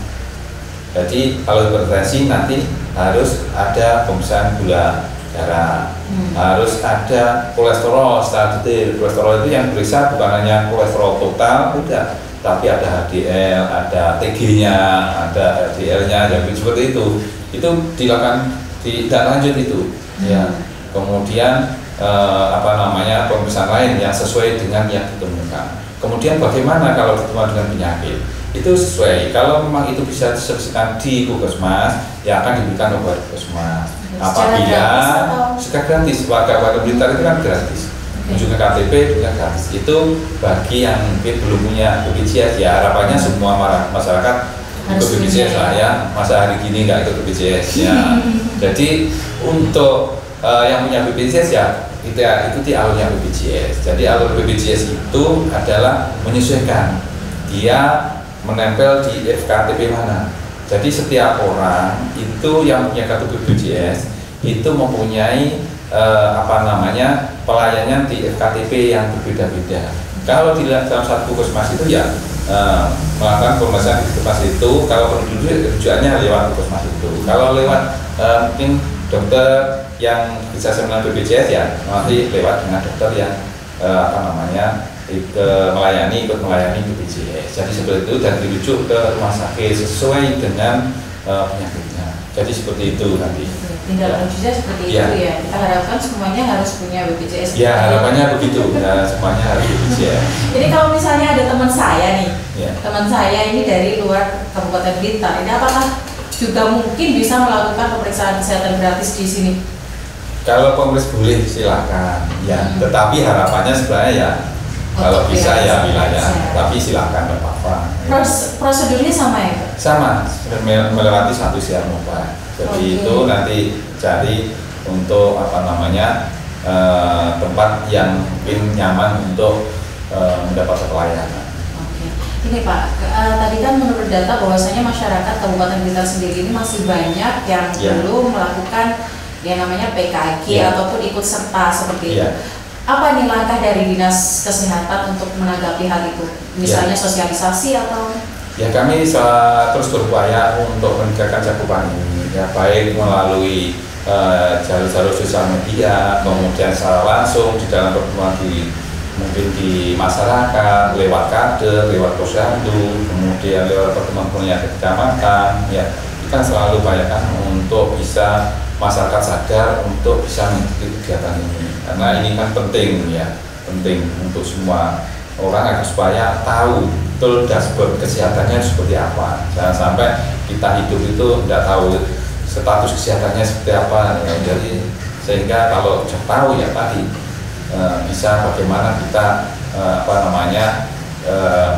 Jadi kalau hipertensi nanti harus ada pemeriksaan gula darah, harus ada kolesterol secara detail. Kolesterol itu yang periksa bukan hanya kolesterol total, tidak, tapi ada HDL, ada TG-nya, ada LDL-nya, yang seperti itu dilakukan tidak lanjut itu. Ya, kemudian pemeriksaan lain yang sesuai dengan yang ditemukan. Kemudian bagaimana kalau ditemukan dengan penyakit? Itu sesuai. Kalau memang itu bisa diselesaikan di Puskesmas, ya akan diberikan obat Puskesmas. Apabila secara gratis, warga Blitar itu kan gratis. Juga KTP juga gratis. Itu bagi yang mungkin belum punya BPJS, ya harapannya semua masyarakat ikut BPJS lah ya. Masa hari gini nggak ikut BPJS ya. Jadi untuk yang punya BPJS ya kita ikuti alurnya BPJS. Jadi alur BPJS itu adalah menyesuaikan dia menempel di FKTP mana. Jadi setiap orang itu yang punya kartu BPJS itu mempunyai pelayanan di FKTP yang berbeda-beda. Kalau dilihat dalam satu puskesmas itu ya melakukan pemeriksaan di puskesmas itu, kalau rujukannya lewat puskesmas itu. Kalau lewat mungkin dokter yang bisa seminar BPJS ya nanti lewat dengan dokter yang ikut melayani BPJS. Jadi seperti itu dan dirujuk ke rumah sakit sesuai dengan penyakitnya. Jadi seperti itu nanti. Tinggal rujuknya seperti itu ya. Kita harapkan semuanya harus punya BPJS. Ya harapannya begitu. Ya, semuanya harus BPJS. Jadi kalau misalnya ada teman saya nih, teman saya ini dari luar Kabupaten Blitar, ini apakah juga mungkin bisa melakukan pemeriksaan kesehatan gratis di sini? Kalau pemeriksaan boleh silakan, ya. Tetapi harapannya sebenarnya ya kalau bisa ya wilayah, tapi silakan nggak apa-apa. Prosedurnya sama ya, Pak? Sama, melewati satu siar mobile. Jadi itu nanti cari untuk tempat yang mungkin nyaman untuk mendapat pelayanan. Ini Pak, tadi kan menurut data bahwasanya masyarakat Kabupaten Blitar sendiri ini masih banyak yang belum melakukan yang namanya PKG ataupun ikut serta seperti itu. Apa nih langkah dari Dinas Kesehatan untuk menanggapi hal itu? Misalnya sosialisasi atau? Ya kami terus berupaya untuk meningkatkan cakupan ini, ya baik melalui jalur-jalur sosial media, kemudian secara langsung di dalam pertemuan mungkin di masyarakat, lewat kader, lewat posyandu, kemudian lewat pertemuan di kecamatan, ya kita selalu upayakan untuk bisa masyarakat sadar untuk bisa mengikuti kegiatan ini, karena ini kan penting ya, penting untuk semua orang agar supaya tahu betul dashboard kesehatannya seperti apa. Jangan sampai kita hidup itu tidak tahu status kesehatannya seperti apa, ya. Jadi sehingga kalau sudah tahu ya tadi bisa bagaimana kita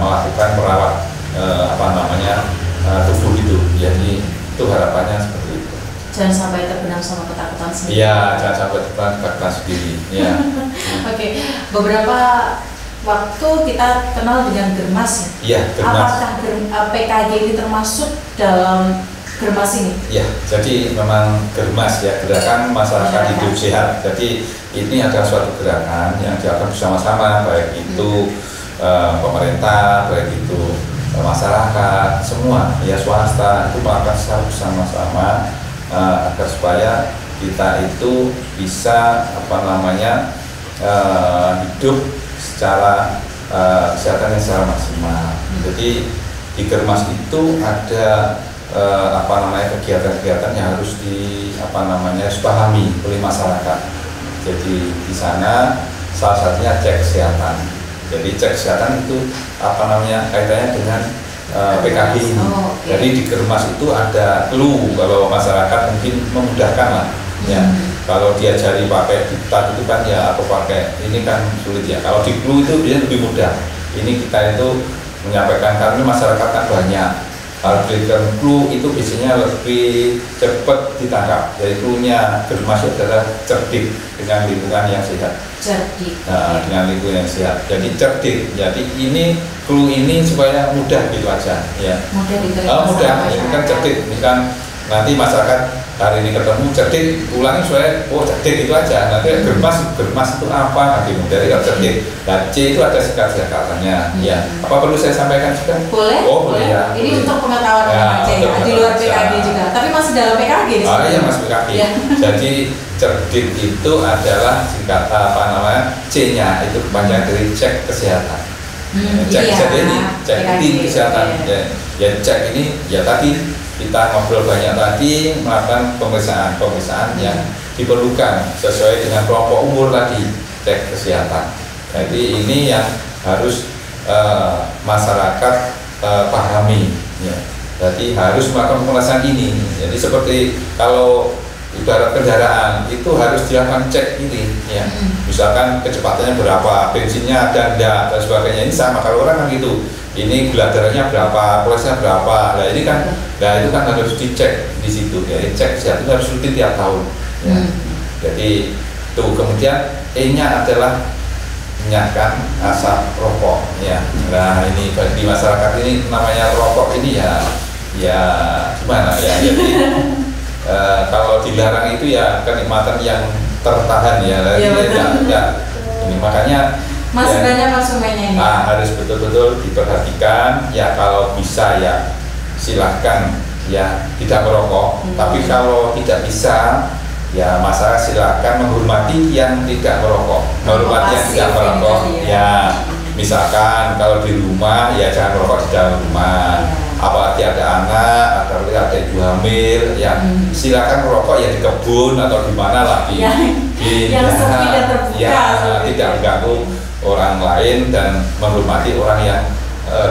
melakukan merawat tubuh itu. Jadi itu harapannya seperti itu. Jangan sampai terbenam sama ketakutan sendiri. Iya, jangan sampai terbenam ketakutan sendiri. Ya. Oke, beberapa waktu kita kenal dengan Germas ya. Iya, Germas. Apakah PKG ini termasuk dalam Germas ini? Ya, jadi memang Germas ya, gerakan masyarakat hidup sehat. Jadi ini adalah suatu gerakan yang dilakukan bersama-sama, baik itu pemerintah, baik itu masyarakat, semua ya swasta itu melakukan secara bersama-sama agar supaya kita itu bisa hidup secara kesehatan yang secara maksimal. Jadi di Germas itu ada kegiatan-kegiatan yang harus dipahami oleh masyarakat. Jadi di sana salah satunya cek kesehatan. Jadi cek kesehatan itu kaitannya dengan PKG ini. Jadi di Germas itu ada clue, kalau masyarakat mungkin memudahkan lah. Ya, kalau diajari pakai diktat itu kan ya atau pakai ini kan sulit ya. Kalau di clue itu dia lebih mudah. Ini kita itu menyampaikan karena masyarakat kan banyak. Kalau berikan clue itu biasanya lebih cepat ditangkap. Jadi clue-nya Germas adalah cerdik dengan lingkungan yang sehat. Cerdik. Dengan lingkungan yang sehat. Jadi cerdik. Jadi ini clue ini supaya mudah gitu aja. Ya. Mudah diterima. Mudah. Ini kan cerdik. Ini kan nanti masyarakat hari ini ketemu cerdik, ulangi supaya cerdik itu aja. Nanti Germas itu apa? Nanti dari cerdik. Dan C itu ada singkat-singkatannya. Ya. Apa perlu saya sampaikan juga? Boleh. Boleh ya. Ini untuk pengetahuan aja ya. Di luar PKG juga. Tapi masih dalam PKG di sini. Iya, masih PKG. Ya. Jadi cerdik itu adalah singkat C-nya itu kepanjangan dari cek kesehatan. Cek kesehatan ini, cek kesehatan. Ya cek ini ya tadi kita ngobrol banyak tadi, melakukan pemeriksaan yang diperlukan sesuai dengan kelompok umur tadi, cek kesehatan. Jadi ini yang harus masyarakat pahami ya. Jadi harus melakukan pemeriksaan ini. Jadi seperti kalau ibarat kendaraan itu harus dilakukan cek ini ya. Misalkan kecepatannya berapa, bensinnya ada enggak dan sebagainya. Ini sama kalau orang kan gitu. Ini gula darahnya berapa, kolesterolnya berapa. Nah ini kan, itu kan harus dicek di situ ya. Cek kesehatan itu harus rutin tiap tahun. Ya. Jadi Tuh, kemudian E-nya adalah menyiapkan asap rokok ya. Nah ini di masyarakat ini namanya rokok ini ya gimana ya, jadi kalau dilarang itu ya kenikmatan yang tertahan ya, ini makanya masih banyak konsumennya ini. Harus betul-betul diperhatikan ya, kalau bisa ya silahkan ya tidak merokok, tapi kalau tidak bisa ya masyarakat silakan menghormati yang tidak merokok, menghormati yang tidak merokok ya. Misalkan kalau di rumah ya jangan merokok di dalam rumah, apalagi ada anak atau ada ibu hamil ya silakan merokok ya di kebun atau di mana lah yang sepi dan terbuka ya, tidak mengganggu orang lain dan menghormati orang yang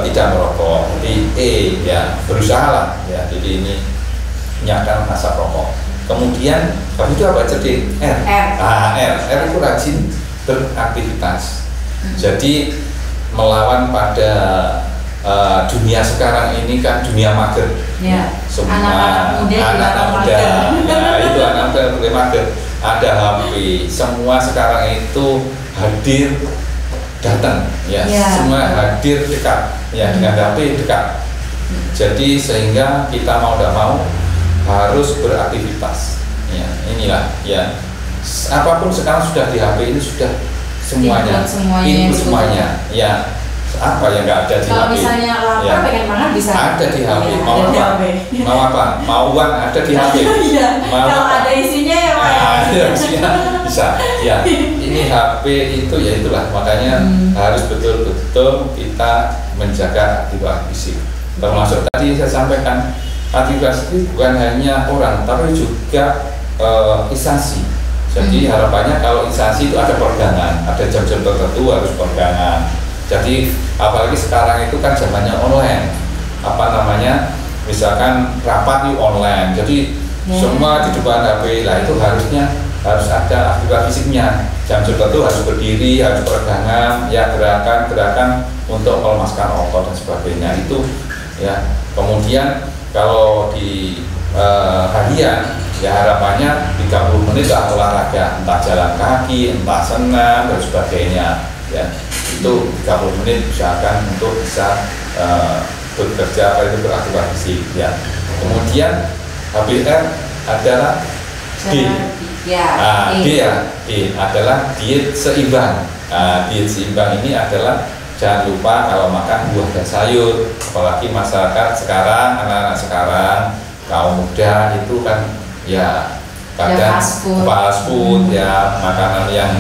tidak merokok. Jadi ya berusaha lah ya, jadi ini menyiapkan asap rokok. Kemudian habis itu apa, jadi R itu rajin beraktivitas. Jadi melawan pada dunia sekarang ini kan dunia mager. Ya. Semua anak-anak muda ya, itu anak muda mulai mager. Ada HP, semua sekarang itu hadir datang ya. Semua hadir dekat ya, dengan HP dekat. Jadi sehingga kita mau tidak mau harus beraktivitas ya. Inilah ya, apapun sekarang sudah di HP ini sudah semuanya input semuanya ya. Apa yang nggak ada di kalau HP? Misalnya lapar ya. Pengen makan bisa ada di HP. Mau ada apa? Mau apa? Mau uang ada di HP. Kalau ada isinya ya Pak. Ada isinya bisa. Ya, ini HP itu ya itulah makanya harus betul-betul kita menjaga aktivitas fisik. Termasuk tadi saya sampaikan aktivitas fisik bukan hanya orang, tapi juga instansi. Jadi harapannya kalau instansi itu ada peregangan, ada jam-jam tertentu harus peregangan. Jadi apalagi sekarang itu kan zamannya online, misalkan rapat itu online, jadi semua di depan HP lah, itu harus ada aktivitas fisiknya. Jam tertentu harus berdiri, harus peregangan, ya gerakan untuk melemaskan otot dan sebagainya itu ya. Kemudian kalau di harian ya harapannya 30 menit lah olahraga, entah jalan kaki, entah senam dan sebagainya ya. Itu 30 menit usahakan untuk bisa bekerja beraktivitas fisik ya. Kemudian HBR adalah D adalah diet seimbang. Diet seimbang ini adalah jangan lupa kalau makan buah dan sayur, apalagi masyarakat sekarang, anak-anak sekarang, kaum muda itu kan ya kadang fast food ya, makanan yang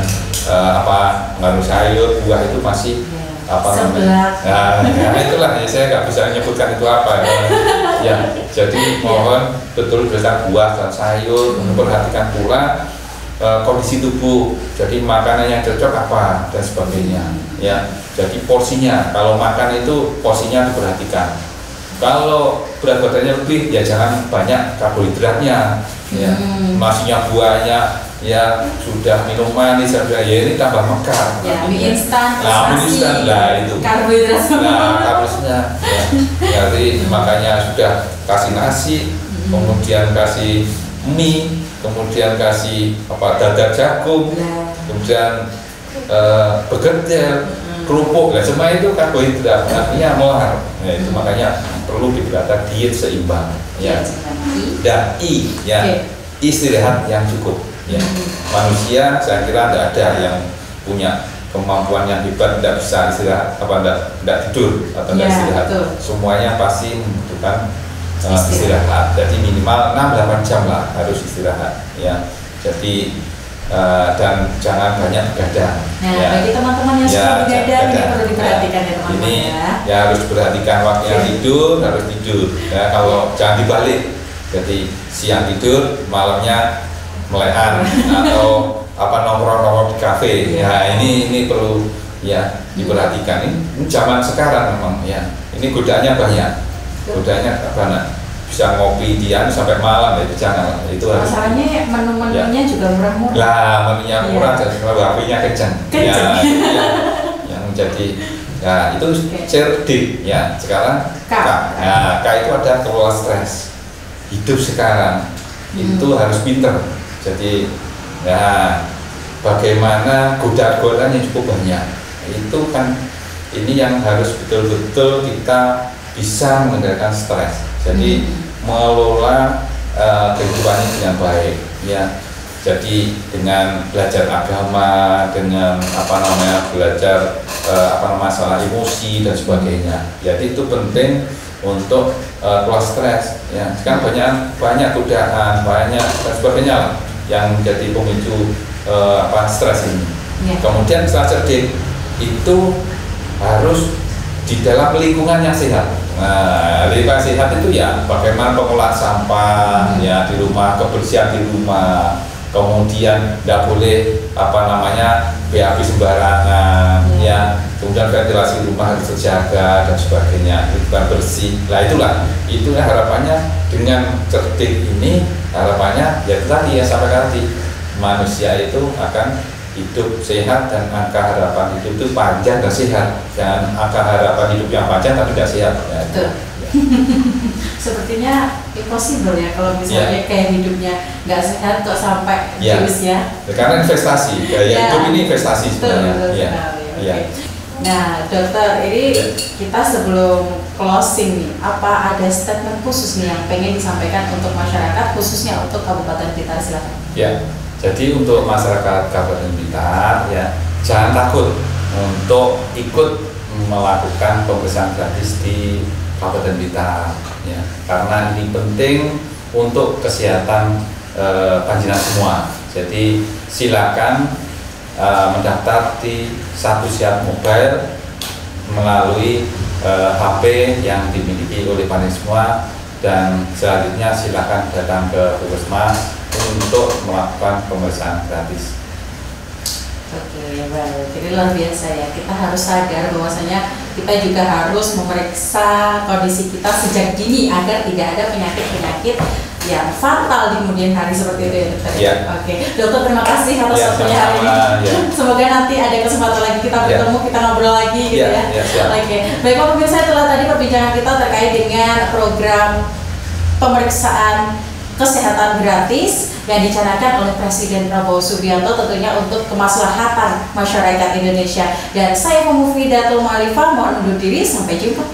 mengandung sayur, buah itu masih itulah ya, saya nggak bisa menyebutkan itu apa ya. Jadi mohon betul buah dan sayur, memperhatikan pula kondisi tubuh, jadi makanan yang cocok apa dan sebagainya ya. Jadi porsinya, kalau makan itu porsinya diperhatikan. Kalau berat badannya lebih ya jangan banyak karbohidratnya ya. Nasinya, buahnya ya sudah minum manis ya ini tambah mekar ya, mie instan lah itu karbohidrat harusnya ya. Jadi makanya sudah kasih nasi, kemudian kasih mie, kemudian kasih dadar jagung, kemudian begerjel, kerupuk, ya semua itu karbohidrat, artinya mohar ya. Itu makanya perlu diberkata diet seimbang ya. Dan istirahat yang cukup ya. Manusia saya kira tidak ada yang punya kemampuan yang hebat tidak bisa istirahat, tidak tidur atau tidak istirahat. Betul. Semuanya pasti membutuhkan istirahat. Jadi minimal 6-8 jam lah harus istirahat ya. Jadi dan jangan banyak begadang. Bagi teman-teman yang suka begadang ini perlu diperhatikan ya teman-teman. Ini ya harus diperhatikan waktunya tidur, harus tidur ya. Kalau jangan dibalik, jadi siang tidur, malamnya melehan atau nongkrong di kafe ya. Ini perlu ya diperhatikan. Ini zaman sekarang memang ya, ini godaannya banyak, bisa ngopi sampai malam ya, itu jangan, itu harus. Masalahnya menu-menunya juga murah-murah. Lah menunya murah dan kalau HP-nya kencang. Ya, yang jadi ya itu cerdik ya. Sekarang K. Nah, K itu ada kelola stres. Hidup sekarang itu harus pinter. Jadi ya bagaimana godaan-godaan yang cukup banyak. Itu kan ini yang harus betul-betul kita bisa mengendalikan stres. Jadi mengelola kehidupannya dengan baik, ya. Jadi dengan belajar agama, dengan belajar masalah emosi dan sebagainya. Jadi itu penting untuk keluar stres. Ya, sekarang banyak godaan, banyak dan sebagainya yang menjadi pemicu stres ini. Yeah. Kemudian setelah cerdik itu harus di dalam lingkungan yang sehat. Nah, lingkungan sehat itu ya bagaimana pengolahan sampah, ya di rumah, kebersihan di rumah, kemudian tidak boleh BAB sembarangan, ya, kemudian ventilasi rumah harus terjaga dan sebagainya, lingkungan bersih. Nah itulah harapannya dengan cerdik ini, harapannya ya tadi ya sampai tadi manusia itu akan hidup sehat dan angka harapan hidup itu panjang dan sehat, dan angka harapan hidup yang panjang tapi tidak sehat. Ya. Betul. Sepertinya impossible ya kalau misalnya kayak hidupnya nggak sehat kok sampai virus ya. Karena investasi, gaya hidup ini investasi sebenarnya. Okay. Nah, dokter, ini kita sebelum closing nih, apa ada statement khusus nih yang pengen disampaikan untuk masyarakat, khususnya untuk Kabupaten Blitar? Silakan. Ya. Jadi untuk masyarakat Kabupaten Blitar ya jangan takut untuk ikut melakukan pemeriksaan gratis di Kabupaten Blitar ya, karena ini penting untuk kesehatan panjenengan semua. Jadi silakan mendaftar di Satu Sehat Mobile melalui HP yang dimiliki oleh panjenengan semua, dan selanjutnya silakan datang ke Puskesmas untuk melakukan pemeriksaan gratis. Oke, baik. Jadi luar biasa ya. Kita harus sadar bahwasanya kita juga harus memeriksa kondisi kita sejak dini agar tidak ada penyakit-penyakit yang fatal di kemudian hari seperti itu ya, dokter. Ya. Oke, dokter, terima kasih atas waktunya hari ini. Ya. Semoga nanti ada kesempatan lagi kita bertemu, kita ngobrol lagi gitu ya. Oke, baiklah pemirsa, itulah tadi perbincangan kita terkait dengan program pemeriksaan kesehatan gratis yang dicanangkan oleh Presiden Prabowo Subianto, tentunya untuk kemaslahatan masyarakat Indonesia. Dan saya Mufidatul Ma'arifah mohon undur diri, sampai jumpa.